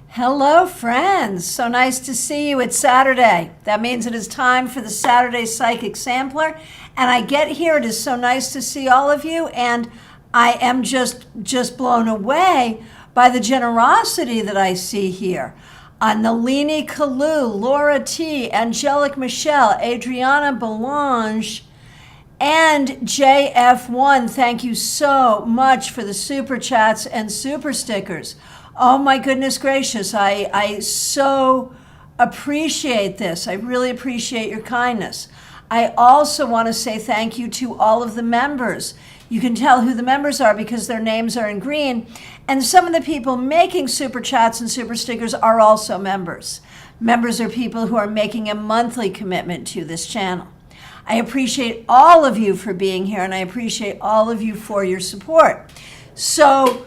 Hello, friends. So nice to see you. It's Saturday. That means it is time for the Saturday Psychic Sampler. And I get here. It is so nice to see all of you. And I am just blown away by the generosity that I see here. Nalini Kalu, Laura T, Angelic Michelle, Adriana Belange, and JF1. Thank you so much for the super chats and super stickers. Oh my goodness gracious, I so appreciate this. I really appreciate your kindness. I also want to say thank you to all of the members. You can tell who the members are because their names are in green. And some of the people making super chats and super stickers are also members. Members are people who are making a monthly commitment to this channel. I appreciate all of you for being here, and I appreciate all of you for your support. So,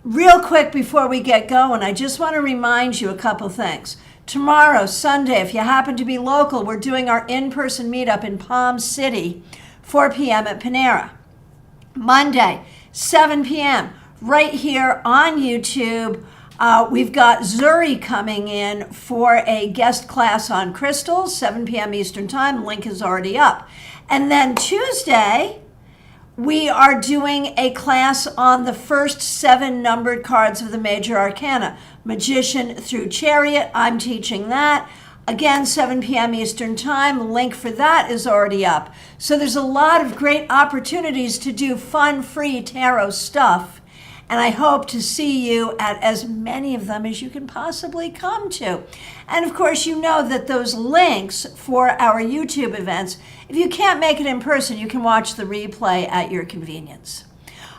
real quick before we get going, I just want to remind you a couple things. Tomorrow, Sunday, if you happen to be local, we're doing our in-person meetup in Palm City, 4 p.m. at Panera. Monday, 7 p.m., right here on YouTube. We've got Zuri coming in for a guest class on crystals, 7 p.m. Eastern Time. Link is already up. And then Tuesday, we are doing a class on the first 7 numbered cards of the major arcana, Magician through Chariot. I'm teaching that. Again, 7 p.m. Eastern Time. Link for that is already up. So there's a lot of great opportunities to do fun, free tarot stuff. And I hope to see you at as many of them as you can possibly come to. And of course, you know that those links for our YouTube events, if you can't make it in person, you can watch the replay at your convenience.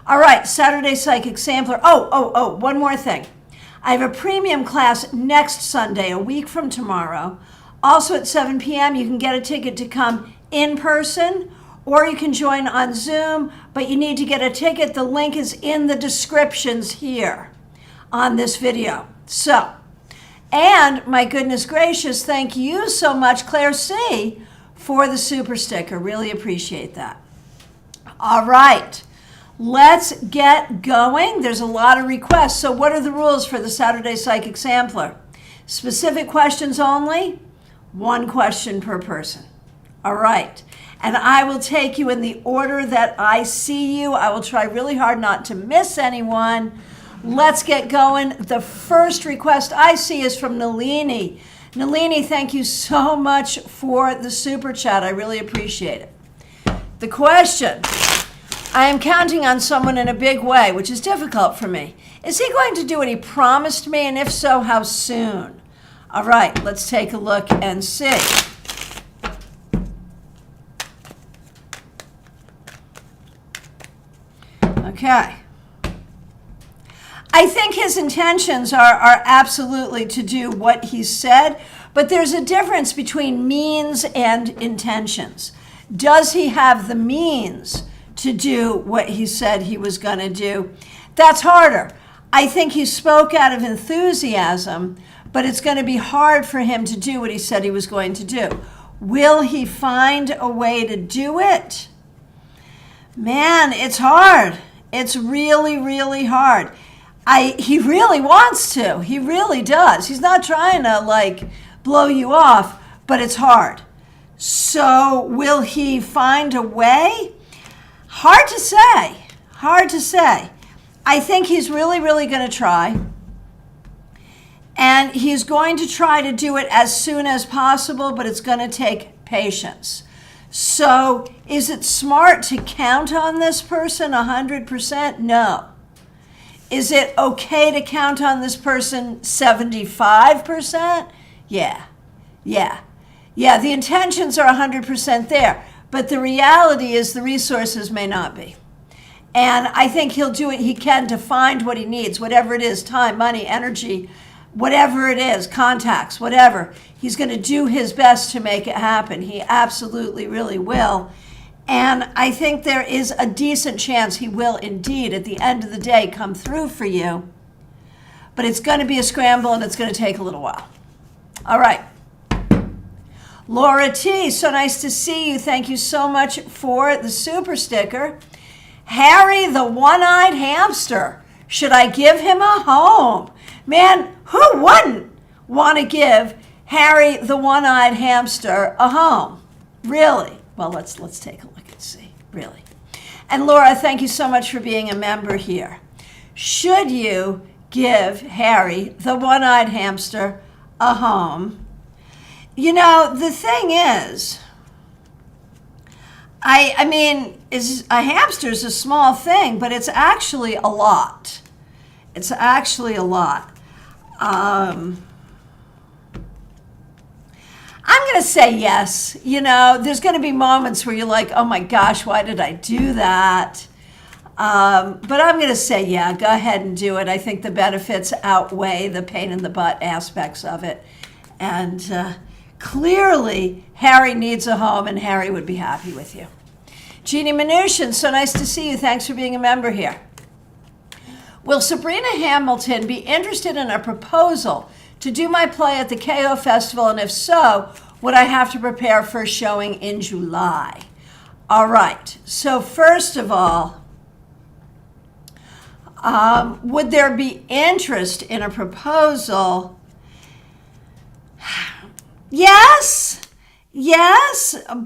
All right, Saturday Psychic Sampler. One more thing. I have a premium class next Sunday, a week from tomorrow. Also at 7 p.m., you can get a ticket to come in person, or you can join on Zoom, but you need to get a ticket. The link is in the descriptions here on this video. So, and my goodness gracious, thank you so much, Claire C., for the super sticker. Really appreciate that. All right, let's get going. There's a lot of requests. So what are the rules for the Saturday Psychic Sampler? Specific questions only, 1 question per person. All right. And I will take you in the order that I see you. I will try really hard not to miss anyone. Let's get going. The first request I see is from Nalini. Nalini, thank you so much for the super chat. I really appreciate it. The question, I am counting on someone in a big way, which is difficult for me. Is he going to do what he promised me? And if so, how soon? All right, let's take a look and see. Okay. I think his intentions are absolutely to do what he said, but there's a difference between means and intentions. Does he have the means to do what he said he was going to do? That's harder. I think he spoke out of enthusiasm, but it's going to be hard for him to do what he said he was going to do. Will he find a way to do it? Man, it's hard. It's really, really hard. He really wants to. He really does. He's not trying to blow you off, but it's hard. So will he find a way? Hard to say. Hard to say. I think he's really, really going to try. And he's going to try to do it as soon as possible, but it's going to take patience. So is it smart to count on this person 100%? No. Is it okay to count on this person 75%? Yeah. The intentions are 100% there, but the reality is the resources may not be. And I think he'll do what he can to find what he needs, whatever it is, time, money, energy, whatever it is, contacts, whatever. He's going to do his best to make it happen. He absolutely really will. And I think there is a decent chance he will indeed, at the end of the day, come through for you. But it's going to be a scramble and it's going to take a little while. All right. Laura T., so nice to see you. Thank you so much for the super sticker. Harry the one-eyed hamster. Should I give him a home? Man, who wouldn't want to give Harry the one-eyed hamster a home? Really? Well, let's take a look and see. Really. And Laura, thank you so much for being a member here. Should you give Harry the one-eyed hamster a home? You know, the thing is, I mean, a hamster's a small thing, but it's actually a lot. It's actually a lot. I'm going to say yes. You know, there's going to be moments where you're like, oh my gosh, why did I do that? But I'm going to say, yeah, go ahead and do it. I think the benefits outweigh the pain in the butt aspects of it. And clearly, Harry needs a home, and Harry would be happy with you. Jeannie Mnuchin, so nice to see you. Thanks for being a member here. Will Sabrina Hamilton be interested in a proposal to do my play at the KO Festival? And if so, would I have to prepare for a showing in July? All right. So first of all, would there be interest in a proposal? Yes,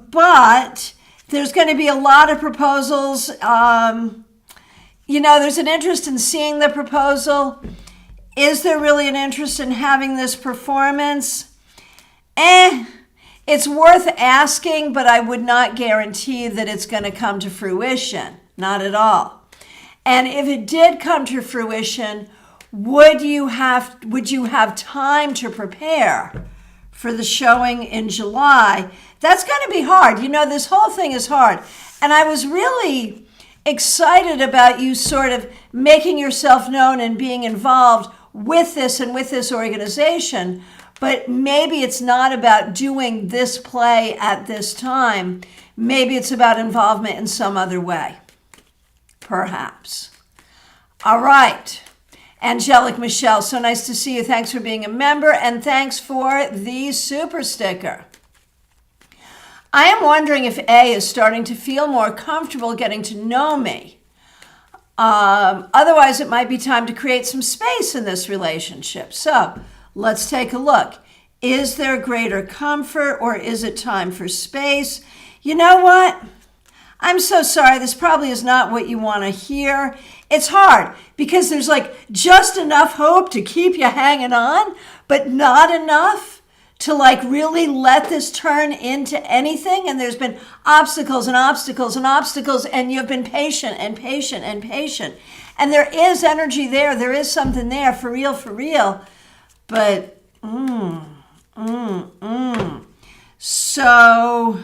but there's going to be a lot of proposals. You know, there's an interest in seeing the proposal. Is there really an interest in having this performance? It's worth asking, but I would not guarantee that it's going to come to fruition. Not at all. And if it did come to fruition, would you have time to prepare for the showing in July? That's going to be hard. You know, this whole thing is hard. And I was really excited about you sort of making yourself known and being involved with this and with this organization. But maybe it's not about doing this play at this time. Maybe it's about involvement in some other way. Perhaps. All right. Angelic Michelle, so nice to see you. Thanks for being a member, and thanks for the super sticker. I am wondering if A is starting to feel more comfortable getting to know me. Otherwise, it might be time to create some space in this relationship. So let's take a look. Is there greater comfort, or is it time for space? You know what? I'm so sorry. This probably is not what you want to hear. It's hard because there's like just enough hope to keep you hanging on, but not enough to like really let this turn into anything. And there's been obstacles and obstacles and obstacles, and you've been patient and patient and patient. And there is energy there. There is something there for real, but So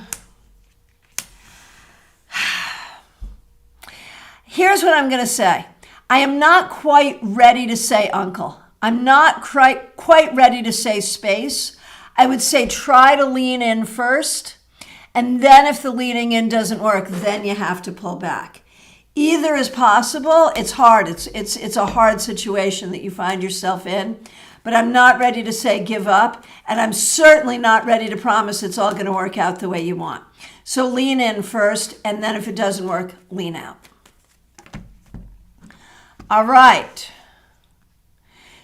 here's what I'm going to say. I am not quite ready to say uncle. I'm not quite ready to say space. I would say try to lean in first, and then if the leaning in doesn't work, then you have to pull back. Either is possible. It's hard. It's a hard situation that you find yourself in, but I'm not ready to say give up, and I'm certainly not ready to promise it's all going to work out the way you want. So lean in first, and then if it doesn't work, lean out. All right.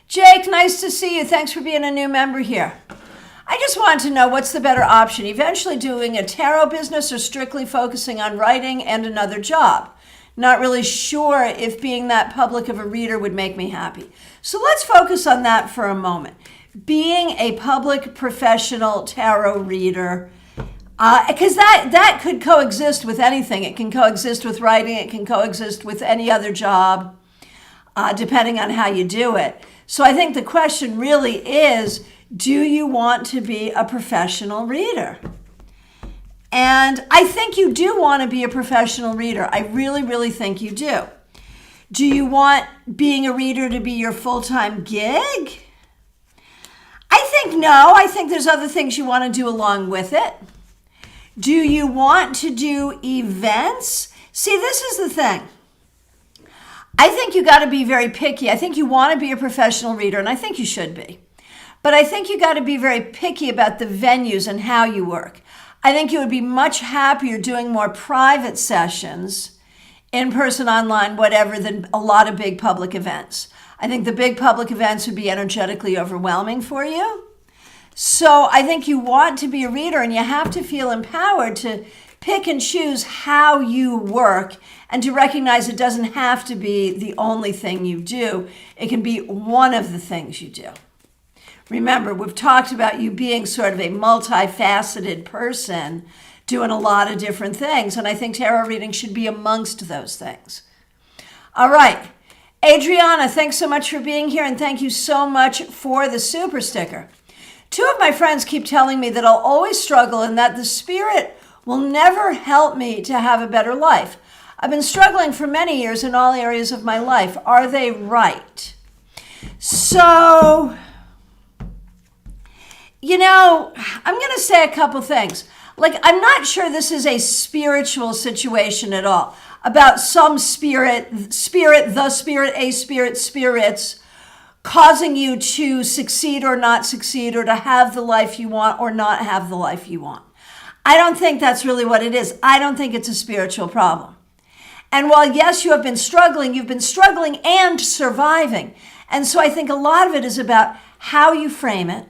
Jake, nice to see you. Thanks for being a new member here. I just want to know what's the better option, eventually doing a tarot business or strictly focusing on writing and another job. Not really sure if being that public of a reader would make me happy. So let's focus on that for a moment. Being a public professional tarot reader, because that could coexist with anything. It can coexist with writing. It can coexist with any other job, depending on how you do it. So I think the question really is, do you want to be a professional reader? And I think you do want to be a professional reader. I really, really think you do. Do you want being a reader to be your full-time gig? I think no. I think there's other things you want to do along with it. Do you want to do events? See, this is the thing. I think you got to be very picky. I think you want to be a professional reader, and I think you should be. But I think you got to be very picky about the venues and how you work. I think you would be much happier doing more private sessions, in person, online, whatever, than a lot of big public events. I think the big public events would be energetically overwhelming for you. So I think you want to be a reader, and you have to feel empowered to pick and choose how you work and to recognize it doesn't have to be the only thing you do. It can be one of the things you do. Remember, we've talked about you being sort of a multifaceted person doing a lot of different things, and I think tarot reading should be amongst those things. All right. Adriana, thanks so much for being here, and thank you so much for the super sticker. 2 of my friends keep telling me that I'll always struggle and that the spirit will never help me to have a better life. I've been struggling for many years in all areas of my life. Are they right? So, I'm going to say a couple things. I'm not sure this is a spiritual situation at all, about some spirits causing you to succeed or not succeed, or to have the life you want or not have the life you want. I don't think that's really what it is. I don't think it's a spiritual problem. And while, yes, you've been struggling and surviving. And so I think a lot of it is about how you frame it.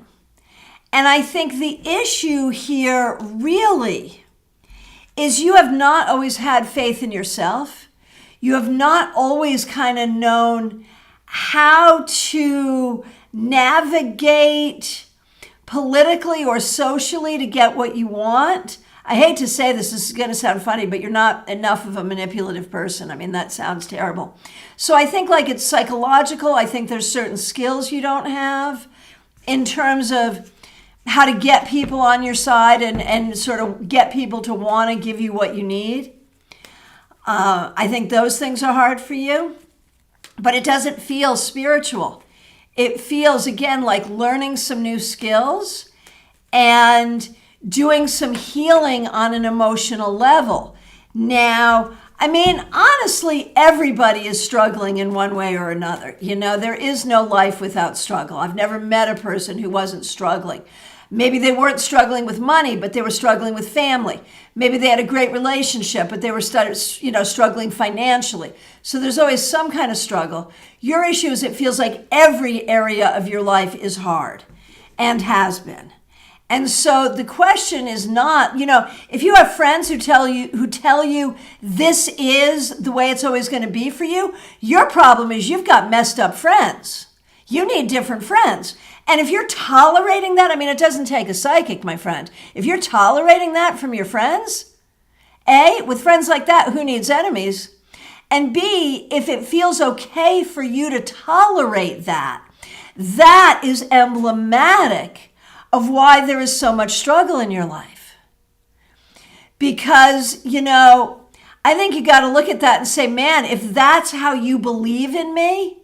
And I think the issue here really is you have not always had faith in yourself. You have not always kind of known how to navigate politically or socially to get what you want. I hate to say this is going to sound funny, but you're not enough of a manipulative person. I mean, that sounds terrible. So I think it's psychological. I think there's certain skills you don't have in terms of how to get people on your side and sort of get people to want to give you what you need. I think those things are hard for you, but it doesn't feel spiritual. It feels, again, like learning some new skills and doing some healing on an emotional level. Now, honestly, everybody is struggling in one way or another. There is no life without struggle. I've never met a person who wasn't struggling. Maybe they weren't struggling with money, but they were struggling with family. Maybe they had a great relationship, but they were struggling financially. So there's always some kind of struggle. Your issue is it feels like every area of your life is hard and has been. And so the question is not, if you have friends who tell you this is the way it's always going to be for you, your problem is you've got messed up friends. You need different friends. And if you're tolerating that, it doesn't take a psychic, my friend. If you're tolerating that from your friends, A, with friends like that, who needs enemies? And B, if it feels okay for you to tolerate that, that is emblematic of why there is so much struggle in your life. Because, I think you got to look at that and say, man, if that's how you believe in me,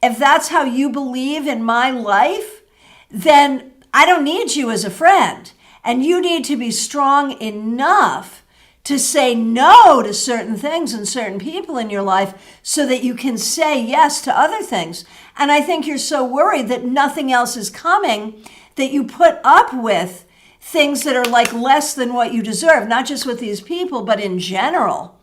if that's how you believe in my life, then I don't need you as a friend. And you need to be strong enough to say no to certain things and certain people in your life so that you can say yes to other things. And I think you're so worried that nothing else is coming that you put up with things that are less than what you deserve, not just with these people, but in general.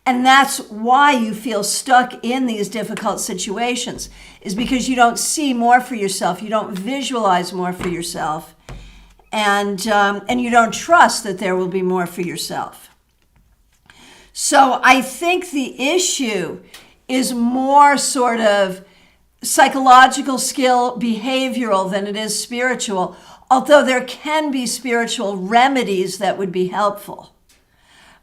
And that's why you feel stuck in these difficult situations, is because you don't see more for yourself. You don't visualize more for yourself. And you don't trust that there will be more for yourself. So I think the issue is more sort of psychological skill, behavioral, than it is spiritual, although there can be spiritual remedies that would be helpful.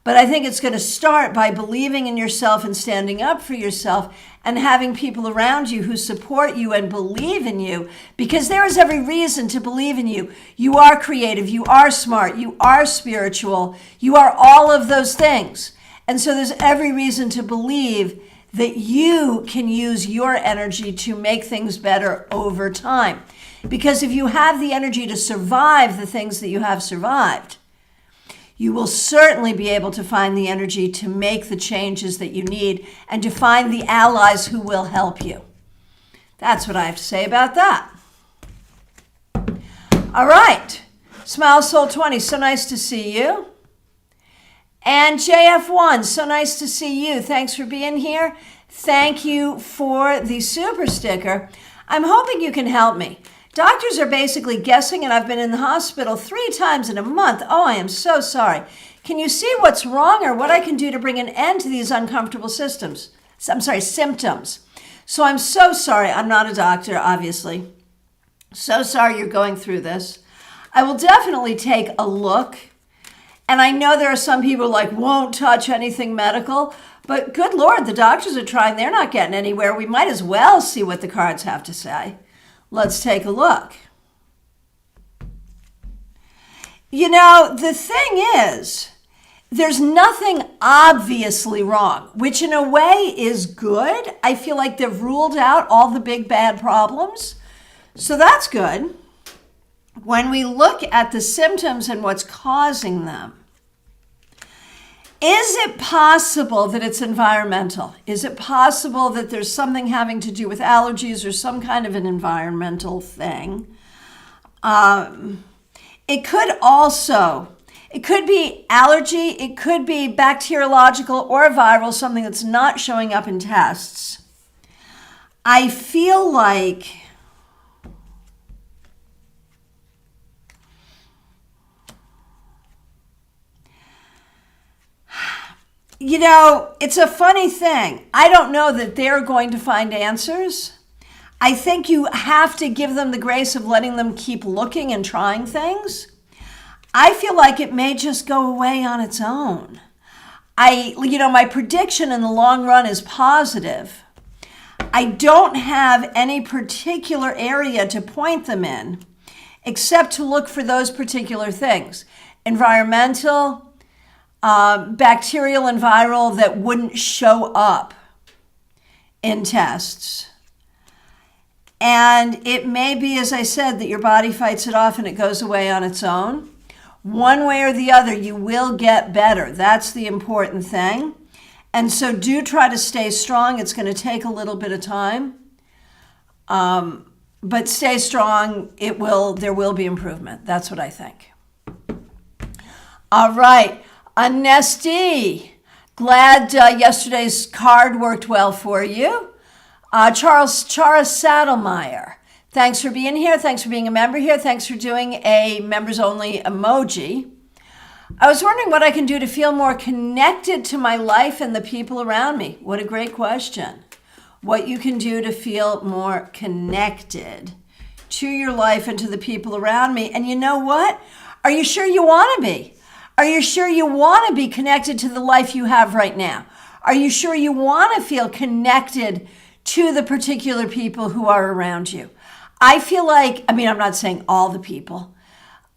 But I think it's going to start by believing in yourself and standing up for yourself and having people around you who support you and believe in you, because there is every reason to believe in you. You are creative, you are smart, you are spiritual, you are all of those things. And so there's every reason to believe that you can use your energy to make things better over time. Because if you have the energy to survive the things that you have survived, you will certainly be able to find the energy to make the changes that you need and to find the allies who will help you. That's what I have to say about that. All right. Smile Soul 20, so nice to see you. And JF1, so nice to see you. Thanks for being here. Thank you for the super sticker. I'm hoping you can help me. Doctors are basically guessing, and I've been in the hospital 3 times in a month. Oh, I am so sorry. Can you see what's wrong or what I can do to bring an end to these uncomfortable symptoms? So I'm so sorry. I'm not a doctor, obviously. So sorry you're going through this. I will definitely take a look. And I know there are some people like, won't touch anything medical. But good Lord, the doctors are trying. They're not getting anywhere. We might as well see what the cards have to say. Let's take a look. You know, the thing is, there's nothing obviously wrong, which in a way is good. I feel like they've ruled out all the big bad problems. So that's good. When we look at the symptoms and what's causing them, is it possible that it's environmental? Is it possible that there's something having to do with allergies or some kind of an environmental thing? It could be allergy, it could be bacteriological or viral, something that's not showing up in tests. I feel like you know, it's a funny thing. I don't know that they're going to find answers. I think you have to give them the grace of letting them keep looking and trying things. I feel like it may just go away on its own. My prediction in the long run is positive. I don't have any particular area to point them in, except to look for those particular things. Environmental, bacterial and viral that wouldn't show up in tests. And it may be, as I said, that your body fights it off and it goes away on its own. One way or the other, you will get better. That's the important thing. And so do try to stay strong. It's going to take a little bit of time. But stay strong. There will be improvement. That's what I think. All right. Nesty, glad yesterday's card worked well for you. Chara Saddlemeyer, thanks for being here. Thanks for being a member here. Thanks for doing a members only emoji. I was wondering what I can do to feel more connected to my life and the people around me. What a great question. What you can do to feel more connected to your life and to the people around me. And you know what? Are you sure you want to be? Are you sure you want to be connected to the life you have right now? Are you sure you want to feel connected to the particular people who are around you? I feel like, I'm not saying all the people,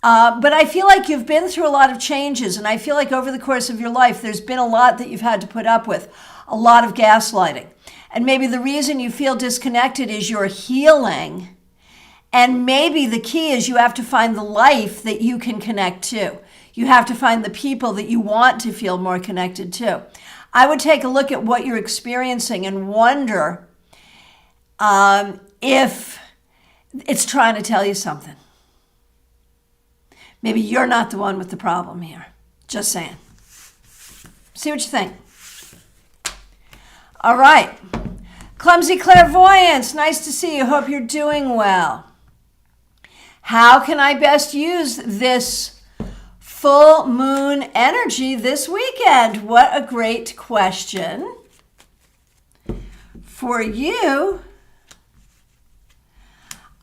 but I feel like you've been through a lot of changes. And I feel like over the course of your life, there's been a lot that you've had to put up with, a lot of gaslighting. And maybe the reason you feel disconnected is you're healing. And maybe the key is you have to find the life that you can connect to. You have to find the people that you want to feel more connected to. I would take a look at what you're experiencing and wonder if it's trying to tell you something. Maybe you're not the one with the problem here. Just saying. See what you think. All right. Clumsy Clairvoyance, nice to see you. Hope you're doing well. How can I best use this full moon energy this weekend? What a great question for you.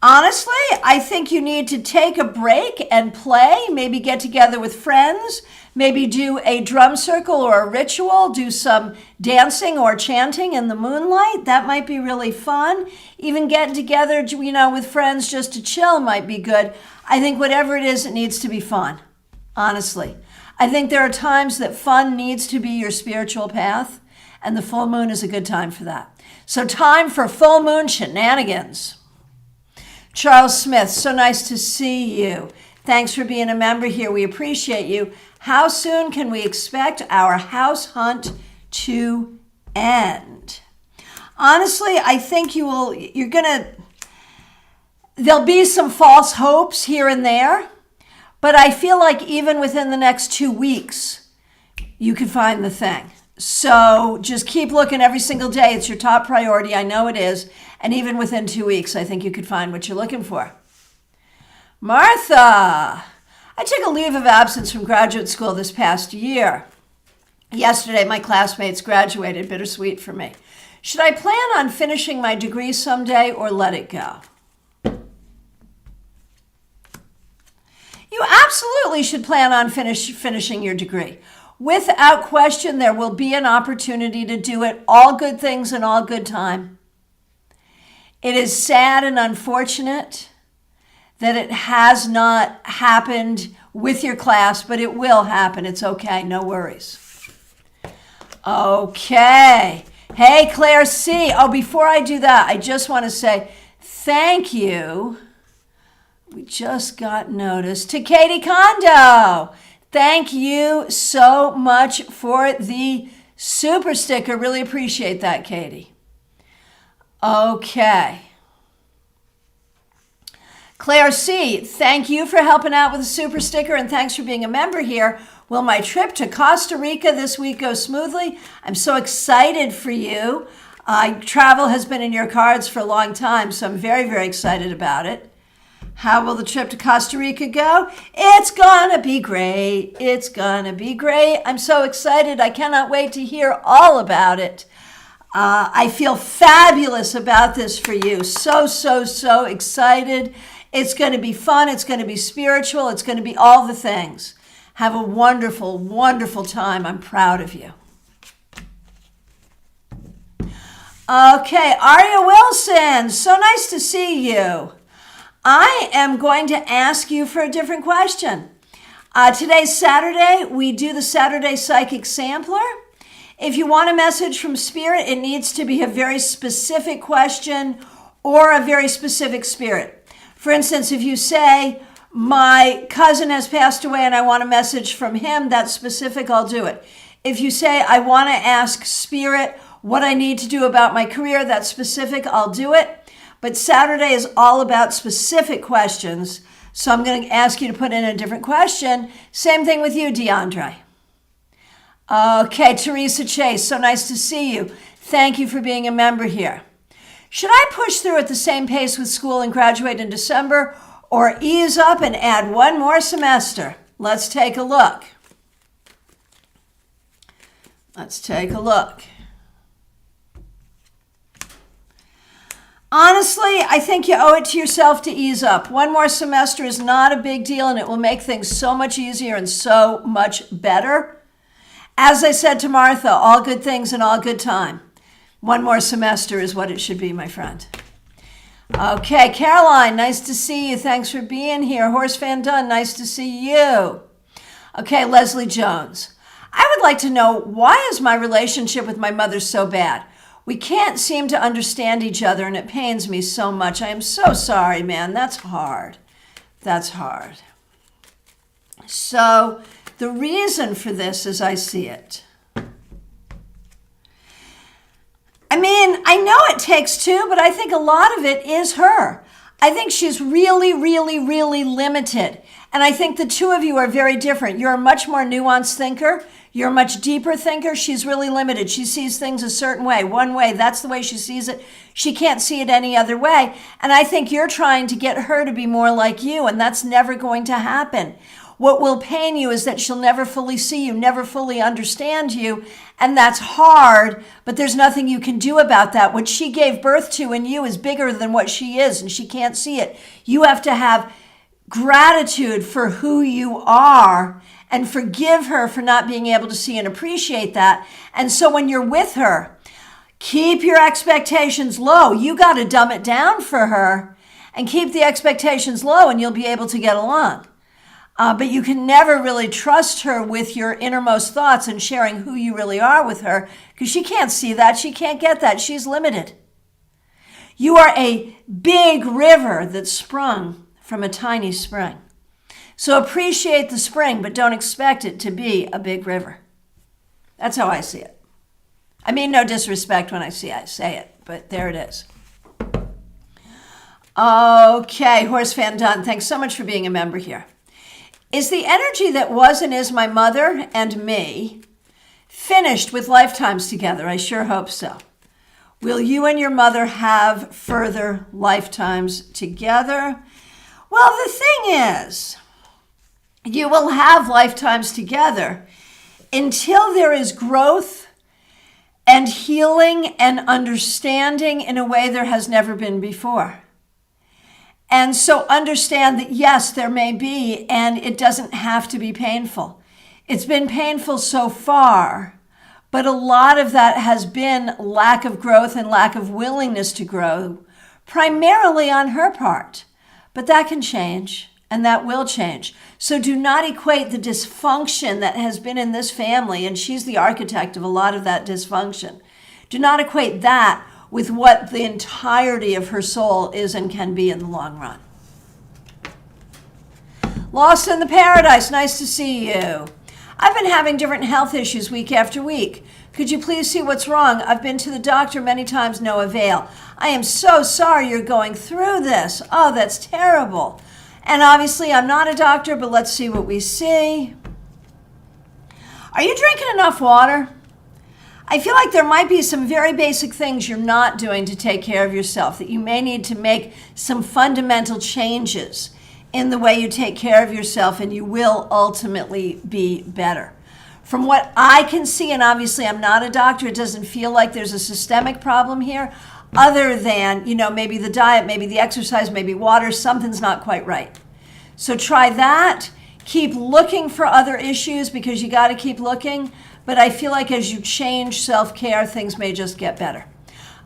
Honestly, I think you need to take a break and play, maybe get together with friends, maybe do a drum circle or a ritual, do some dancing or chanting in the moonlight. That might be really fun. Even getting together, with friends just to chill might be good. I think whatever it is, it needs to be fun, honestly. I think there are times that fun needs to be your spiritual path, and the full moon is a good time for that. So time for full moon shenanigans. Charles Smith, so nice to see you. Thanks for being a member here. We appreciate you. How soon can we expect our house hunt to end? Honestly, I think there'll be some false hopes here and there, but I feel like even within the next 2 weeks, you can find the thing. So just keep looking every single day. It's your top priority. I know it is. And even within 2 weeks, I think you could find what you're looking for. Martha, I took a leave of absence from graduate school this past year. Yesterday, my classmates graduated. Bittersweet for me. Should I plan on finishing my degree someday or let it go? You absolutely should plan on finishing your degree. Without question, there will be an opportunity to do it. All good things in all good time. It is sad and unfortunate that it has not happened with your class, but it will happen. It's okay. No worries. Okay. Hey, Claire C. Oh, before I do that, I just want to say thank you. We just got notice to Katie Kondo. Thank you so much for the super sticker. Really appreciate that, Katie. Okay. Claire C., thank you for helping out with the super sticker and thanks for being a member here. Will my trip to Costa Rica this week go smoothly? I'm so excited for you. Travel has been in your cards for a long time, so I'm very, very excited about it. How will the trip to Costa Rica go? It's gonna be great. It's gonna be great. I'm so excited. I cannot wait to hear all about it. I feel fabulous about this for you. So, so, so excited. It's going to be fun. It's going to be spiritual. It's going to be all the things. Have a wonderful, wonderful time. I'm proud of you. Okay, Aria Wilson. So nice to see you. I am going to ask you for a different question. Today's Saturday. We do the Saturday Psychic Sampler. If you want a message from Spirit, it needs to be a very specific question or a very specific spirit. For instance, if you say, my cousin has passed away and I want a message from him, that's specific, I'll do it. If you say, I want to ask Spirit what I need to do about my career, that's specific, I'll do it. But Saturday is all about specific questions, so I'm going to ask you to put in a different question. Same thing with you, DeAndre. Okay, Teresa Chase, so nice to see you. Thank you for being a member here. Should I push through at the same pace with school and graduate in December or ease up and add one more semester? Let's take a look. Let's take a look. Honestly, I think you owe it to yourself to ease up. One more semester is not a big deal and it will make things so much easier and so much better. As I said to Martha, all good things in all good time. One more semester is what it should be, my friend. Okay, Caroline, nice to see you. Thanks for being here. Horse Van Dunn, nice to see you. Okay, Leslie Jones. I would like to know, why is my relationship with my mother so bad? We can't seem to understand each other and it pains me so much. I am so sorry, man. That's hard. That's hard. So the reason for this as I see it, I mean, I know it takes two, but I think a lot of it is her. I think she's really, really, really limited. And I think the two of you are very different. You're a much more nuanced thinker. You're a much deeper thinker. She's really limited. She sees things a certain way, one way. That's the way she sees it. She can't see it any other way. And I think you're trying to get her to be more like you, and that's never going to happen. What will pain you is that she'll never fully see you, never fully understand you, and that's hard, but there's nothing you can do about that. What she gave birth to in you is bigger than what she is, and she can't see it. You have to have gratitude for who you are and forgive her for not being able to see and appreciate that. And so when you're with her, keep your expectations low. You got to dumb it down for her and keep the expectations low, and you'll be able to get along. But you can never really trust her with your innermost thoughts and sharing who you really are with her, because she can't see that. She can't get that. She's limited. You are a big river that sprung from a tiny spring. So appreciate the spring, but don't expect it to be a big river. That's how I see it. I mean no disrespect when I say it, but there it is. Okay, Horse Van Dunn, thanks so much for being a member here. Is the energy that was and is my mother and me finished with lifetimes together? I sure hope so. Will you and your mother have further lifetimes together? Well, the thing is, you will have lifetimes together until there is growth and healing and understanding in a way there has never been before. And so understand that, yes, there may be, and it doesn't have to be painful. It's been painful so far, but a lot of that has been lack of growth and lack of willingness to grow, primarily on her part. But that can change, and that will change. So do not equate the dysfunction that has been in this family, and she's the architect of a lot of that dysfunction. Do not equate that with what the entirety of her soul is and can be in the long run. Lost in the Paradise, nice to see you. I've been having different health issues week after week. Could you please see what's wrong? I've been to the doctor many times, no avail. I am so sorry you're going through this. Oh, that's terrible. And obviously I'm not a doctor, but let's see what we see. Are you drinking enough water? I feel like there might be some very basic things you're not doing to take care of yourself, that you may need to make some fundamental changes in the way you take care of yourself, and you will ultimately be better. From what I can see, and obviously I'm not a doctor, it doesn't feel like there's a systemic problem here, other than, maybe the diet, maybe the exercise, maybe water, something's not quite right. So try that. Keep looking for other issues, because you got to keep looking. But I feel like as you change self-care, things may just get better.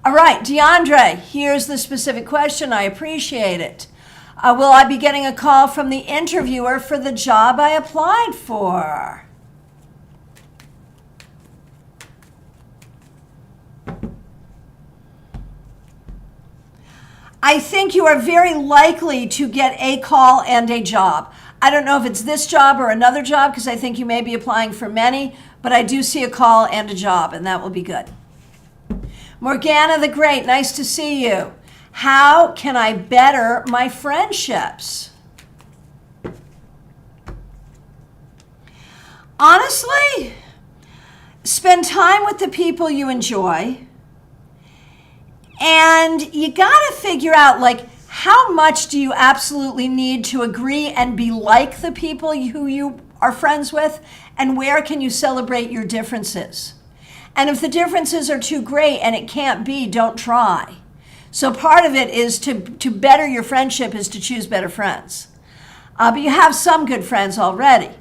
All right, DeAndre, here's the specific question. I appreciate it. Will I be getting a call from the interviewer for the job I applied for? I think you are very likely to get a call and a job. I don't know if it's this job or another job, because I think you may be applying for many, but I do see a call and a job, and that will be good. Morgana the Great, nice to see you. How can I better my friendships? Honestly, spend time with the people you enjoy. And you got to figure out, how much do you absolutely need to agree and be like the people who you are friends with, and where can you celebrate your differences? And if the differences are too great and it can't be, don't try. So part of it is to better your friendship is to choose better friends. But you have some good friends already.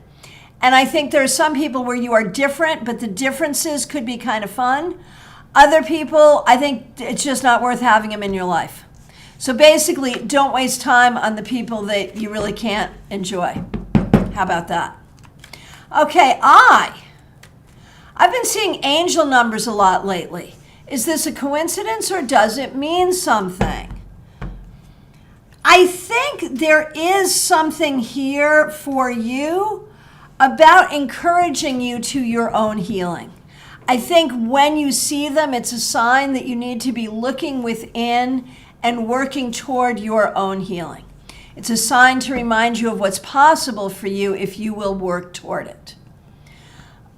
And I think there are some people where you are different, but the differences could be kind of fun. Other people, I think it's just not worth having them in your life. So basically, don't waste time on the people that you really can't enjoy. How about that? Okay, I've been seeing angel numbers a lot lately. Is this a coincidence, or does it mean something? I think there is something here for you about encouraging you to your own healing. I think when you see them, it's a sign that you need to be looking within and working toward your own healing. It's a sign to remind you of what's possible for you if you will work toward it.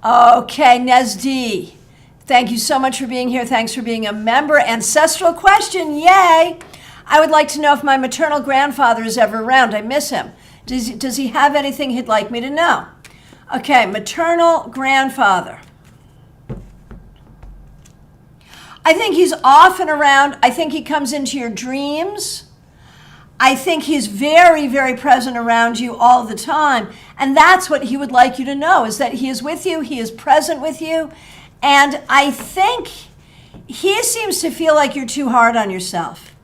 Okay, Nesdi, thank you so much for being here. Thanks for being a member. Ancestral question, yay! I would like to know if my maternal grandfather is ever around. I miss him. Does he have anything he'd like me to know? Okay, maternal grandfather. I think he's often around. I think he comes into your dreams. I think he's very, very present around you all the time. And that's what he would like you to know, is that he is with you, he is present with you. And I think he seems to feel like you're too hard on yourself,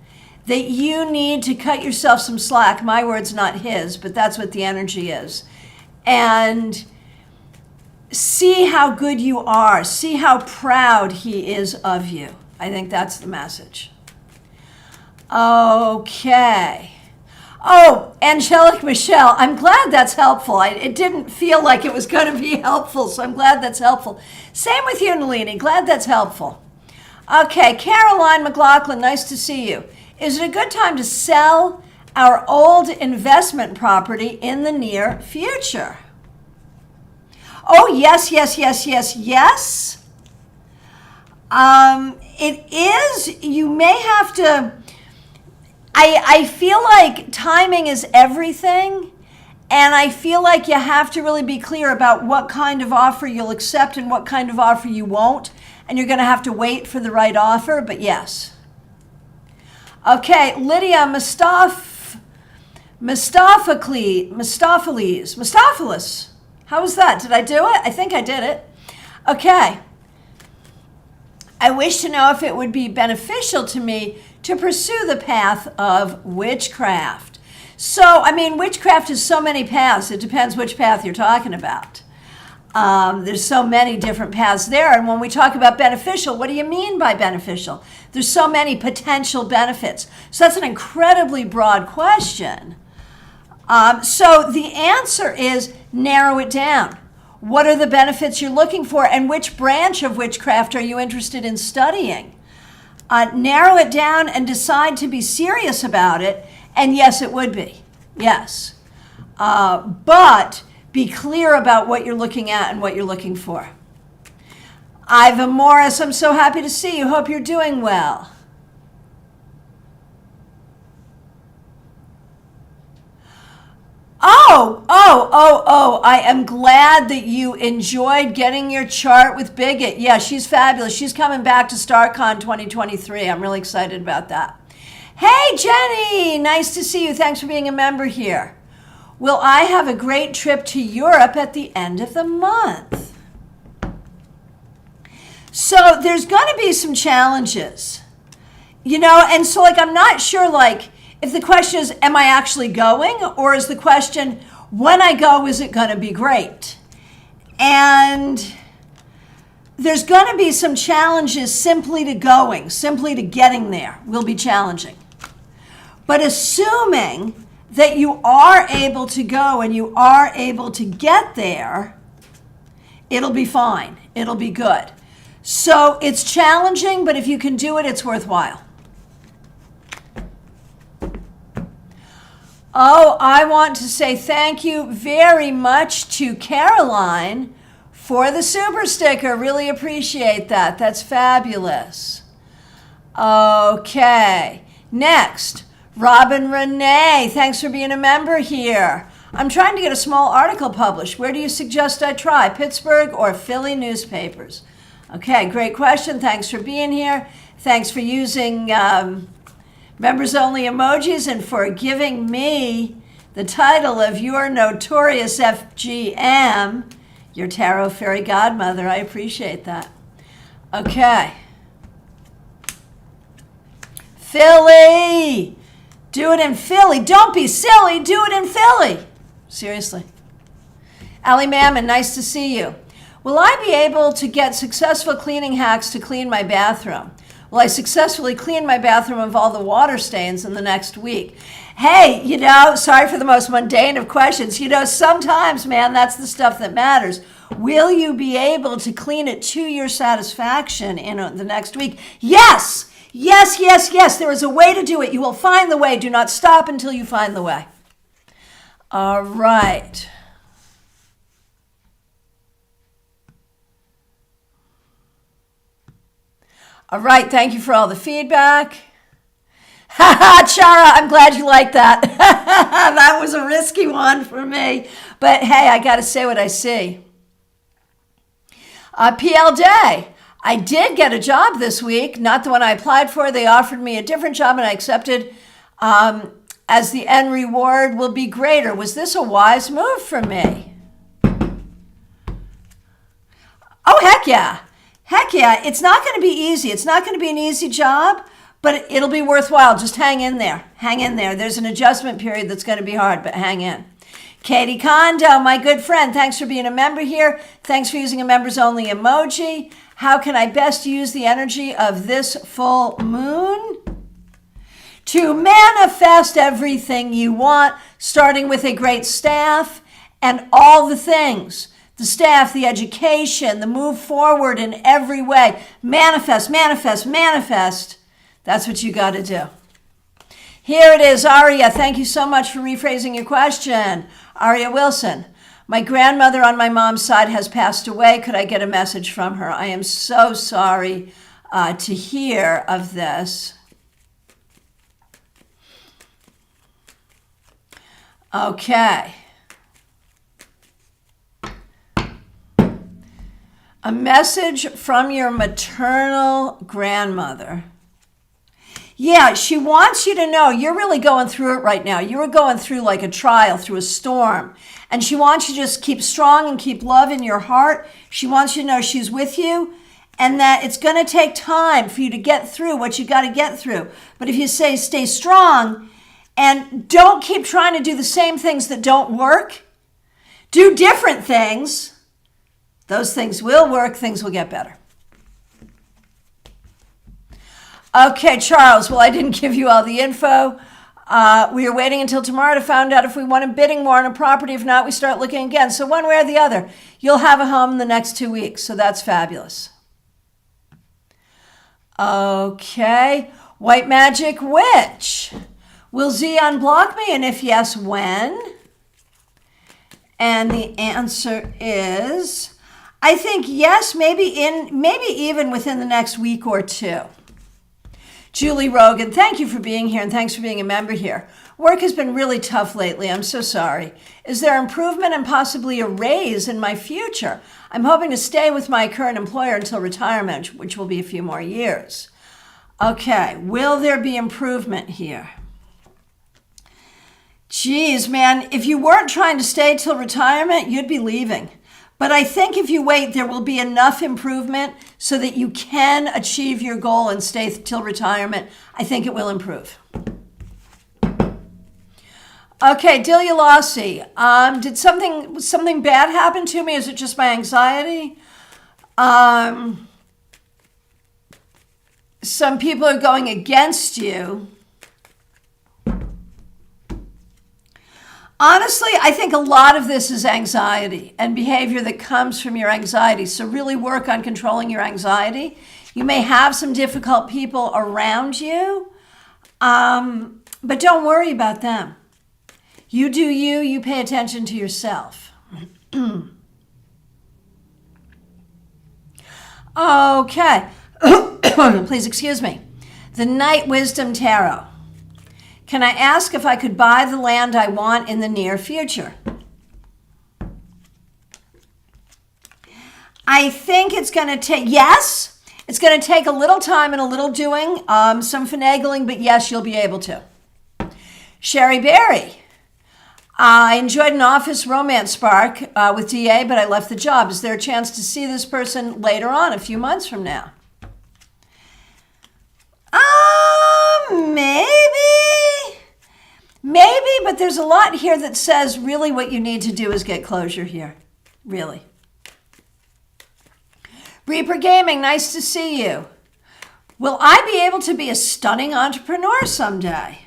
that you need to cut yourself some slack. My word's not his, but that's what the energy is. And see how good you are. See how proud he is of you. I think that's the message. Okay. Oh, Angelic Michelle, I'm glad that's helpful. It didn't feel like it was going to be helpful, so I'm glad that's helpful. Same with you, Nalini. Glad that's helpful. Okay, Caroline McLaughlin, nice to see you. Is it a good time to sell our old investment property in the near future? Oh, yes, yes, yes, yes, yes. It is, you may have to, I feel like timing is everything. And I feel like you have to really be clear about what kind of offer you'll accept and what kind of offer you won't. And you're going to have to wait for the right offer, but yes. Okay, Lydia Mustopheles. How was that? Did I do it? I think I did it. Okay. I wish to know if it would be beneficial to me to pursue the path of witchcraft. So, I mean, witchcraft has so many paths. It depends which path you're talking about. There's so many different paths there. And when we talk about beneficial, what do you mean by beneficial? There's so many potential benefits. So that's an incredibly broad question. So the answer is narrow it down. What are the benefits you're looking for, and which branch of witchcraft are you interested in studying? Narrow it down and decide to be serious about it. And yes, it would be. Yes. But be clear about what you're looking at and what you're looking for. Iva Morris, I'm so happy to see you. Hope you're doing well. Oh, I am glad that you enjoyed getting your chart with Bigot. Yeah, she's fabulous. She's coming back to StarCon 2023. I'm really excited about that. Hey, Jenny, nice to see you. Thanks for being a member here. Will I have a great trip to Europe at the end of the month? So there's going to be some challenges, and so I'm not sure if the question is, am I actually going? Or is the question, when I go, is it going to be great? And there's going to be some challenges simply to going, simply to getting there will be challenging. But assuming that you are able to go and you are able to get there, it'll be fine. It'll be good. So it's challenging, but if you can do it, it's worthwhile. Oh, I want to say thank you very much to Caroline for the super sticker. Really appreciate that. That's fabulous. Okay. Next, Robin Renee. Thanks for being a member here. I'm trying to get a small article published. Where do you suggest I try? Pittsburgh or Philly newspapers? Okay, great question. Thanks for being here. Thanks for using members only emojis and for giving me the title of your notorious FGM, your Tarot Fairy Godmother. I appreciate that. Okay. Philly. Do it in Philly. Don't be silly. Do it in Philly. Seriously. Allie Mammon, nice to see you. Will I be able to get successful cleaning hacks to clean my bathroom? Will I successfully clean my bathroom of all the water stains in the next week? Hey, sorry for the most mundane of questions. Sometimes, man, that's the stuff that matters. Will you be able to clean it to your satisfaction in the next week? Yes! Yes, yes, yes. There is a way to do it. You will find the way. Do not stop until you find the way. All right. All right. Thank you for all the feedback. Chara, I'm glad you liked that. That was a risky one for me. But hey, I got to say what I see. PL Day. I did get a job this week, not the one I applied for. They offered me a different job and I accepted, as the end reward will be greater. Was this a wise move for me? Oh, heck yeah. Heck yeah. It's not going to be easy. It's not going to be an easy job, but it'll be worthwhile. Just hang in there. Hang in there. There's an adjustment period that's going to be hard, but hang in. Katie Kondo, my good friend, thanks for being a member here. Thanks for using a members only emoji. How can I best use the energy of this full moon? To manifest everything you want, starting with a great staff and all the things. The staff, the education, the move forward in every way. Manifest, manifest, manifest. That's what you got to do. Here it is, Aria. Thank you so much for rephrasing your question. Aria Wilson. My grandmother on my mom's side has passed away. Could I get a message from her? I am so sorry to hear of this. Okay. A message from your maternal grandmother. Yeah, she wants you to know you're really going through it right now. You are going through like a trial, through a storm. And she wants you to just keep strong and keep love in your heart. She wants you to know she's with you and that it's going to take time for you to get through what you got to get through. But if you say stay strong and don't keep trying to do the same things that don't work, do different things. Those things will work, things will get better. Okay, Charles, well, I didn't give you all the info. We are waiting until tomorrow to find out if we want a bidding war on a property. If not, we start looking again. So one way or the other, you'll have a home in the next 2 weeks. So that's fabulous. Okay, White Magic Witch. Will Z unblock me? And if yes, when? And the answer is, I think yes, maybe even within the next week or two. Julie Rogan, thank you for being here and thanks for being a member here. Work has been really tough lately. I'm so sorry. Is there improvement and possibly a raise in my future? I'm hoping to stay with my current employer until retirement, which will be a few more years. Okay, will there be improvement here? Geez, man, if you weren't trying to stay till retirement, you'd be leaving. But I think if you wait, there will be enough improvement so that you can achieve your goal and stay till retirement. I think it will improve. Okay, Delia Lossie. Did something bad happen to me? Is it just my anxiety? Some people are going against you. Honestly, I think a lot of this is anxiety and behavior that comes from your anxiety. So really work on controlling your anxiety. You may have some difficult people around you, but don't worry about them. You do you, you pay attention to yourself. Okay, please excuse me. The Night Wisdom Tarot. Can I ask if I could buy the land I want in the near future? I think it's going to take, yes, it's going to take a little time and a little doing, some finagling, but yes, you'll be able to. Sherry Berry. I enjoyed an office romance spark with DA, but I left the job. Is there a chance to see this person later on, a few months from now? Maybe, but there's a lot here that says really what you need to do is get closure here. Really. Reaper Gaming, nice to see you. Will I be able to be a stunning entrepreneur someday?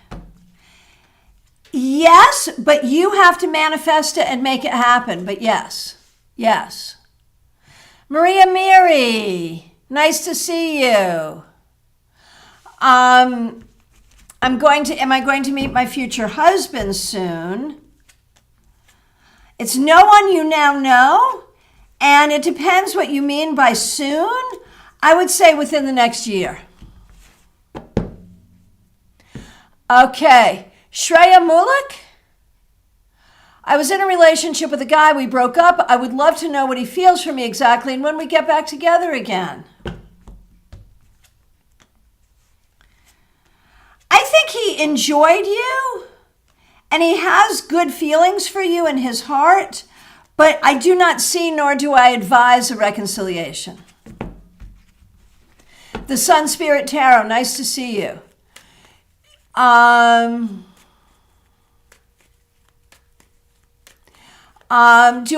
Yes, but you have to manifest it and make it happen. But yes, yes. Maria Miri, nice to see you. Am I going to meet my future husband soon? It's no one you now know, and it depends what you mean by soon. I would say within the next year. Okay, Shreya Mulek. I was in a relationship with a guy, we broke up. I would love to know what he feels for me exactly and when we get back together again. I think he enjoyed you and he has good feelings for you in his heart, but I do not see nor do I advise a reconciliation. The Sun Spirit Tarot, nice to see you. Do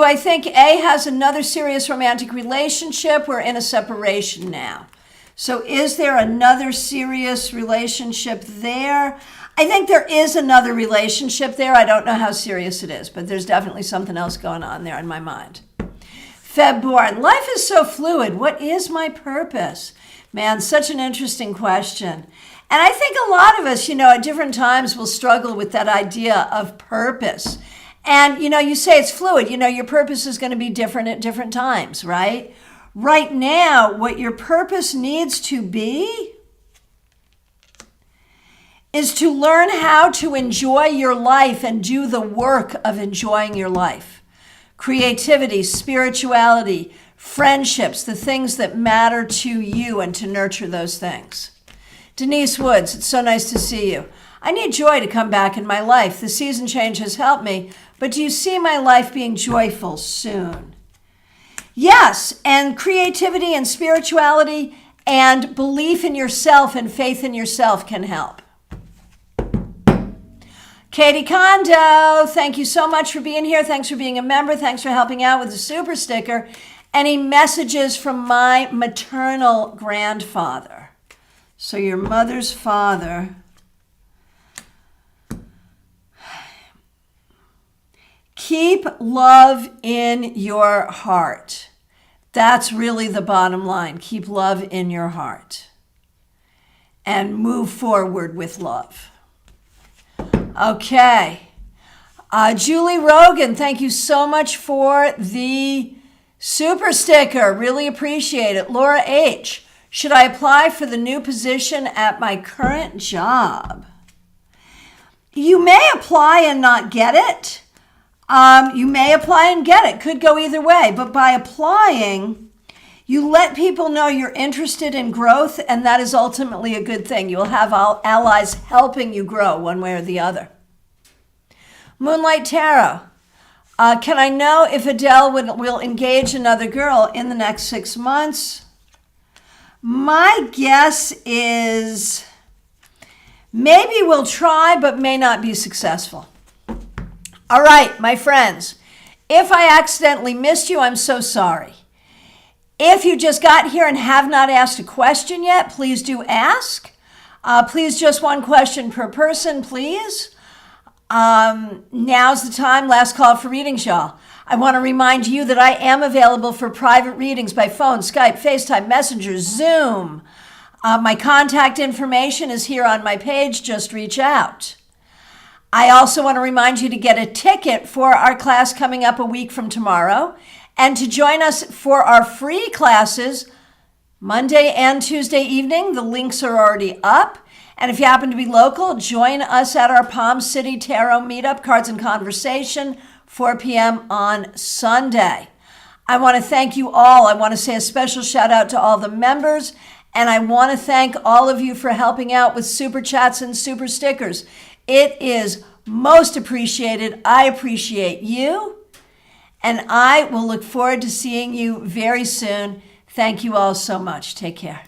I think A has another serious romantic relationship? We're in a separation now. So is there another serious relationship there? I think there is another relationship there. I don't know how serious it is, but there's definitely something else going on there in my mind. Febborn, life is so fluid. What is my purpose? Man, such an interesting question. And I think a lot of us, at different times will struggle with that idea of purpose. And, you say it's fluid. Your purpose is going to be different at different times, right? Right now, what your purpose needs to be is to learn how to enjoy your life and do the work of enjoying your life. Creativity, spirituality, friendships, the things that matter to you, and to nurture those things. Denise Woods, it's so nice to see you. I need joy to come back in my life. The season change has helped me, but do you see my life being joyful soon? Yes, and creativity and spirituality and belief in yourself and faith in yourself can help. Katie Kondo, thank you so much for being here. Thanks for being a member. Thanks for helping out with the super sticker. Any messages from my maternal grandfather? So your mother's father. Keep love in your heart. That's really the bottom line. Keep love in your heart. And move forward with love. Okay. Julie Rogan, thank you so much for the super sticker. Really appreciate it. Laura H., should I apply for the new position at my current job? You may apply and not get it. You may apply and get it. Could go either way. But by applying, you let people know you're interested in growth, and that is ultimately a good thing. You'll have allies helping you grow one way or the other. Moonlight Tarot. Can I know if Adele will engage another girl in the next 6 months? My guess is maybe we'll try, but may not be successful. All right, my friends. If I accidentally missed you, I'm so sorry. If you just got here and have not asked a question yet, please do ask. Please, just one question per person, please. Now's the time. Last call for readings, y'all. I want to remind you that I am available for private readings by phone, Skype, FaceTime, Messenger, Zoom. My contact information is here on my page. Just reach out. I also want to remind you to get a ticket for our class coming up a week from tomorrow, and to join us for our free classes Monday and Tuesday evening. The links are already up. And if you happen to be local, join us at our Palm City Tarot Meetup, Cards and Conversation, 4 p.m. on Sunday. I want to thank you all. I want to say a special shout out to all the members, and I want to thank all of you for helping out with super chats and super stickers. It is most appreciated. I appreciate you, and I will look forward to seeing you very soon. Thank you all so much. Take care.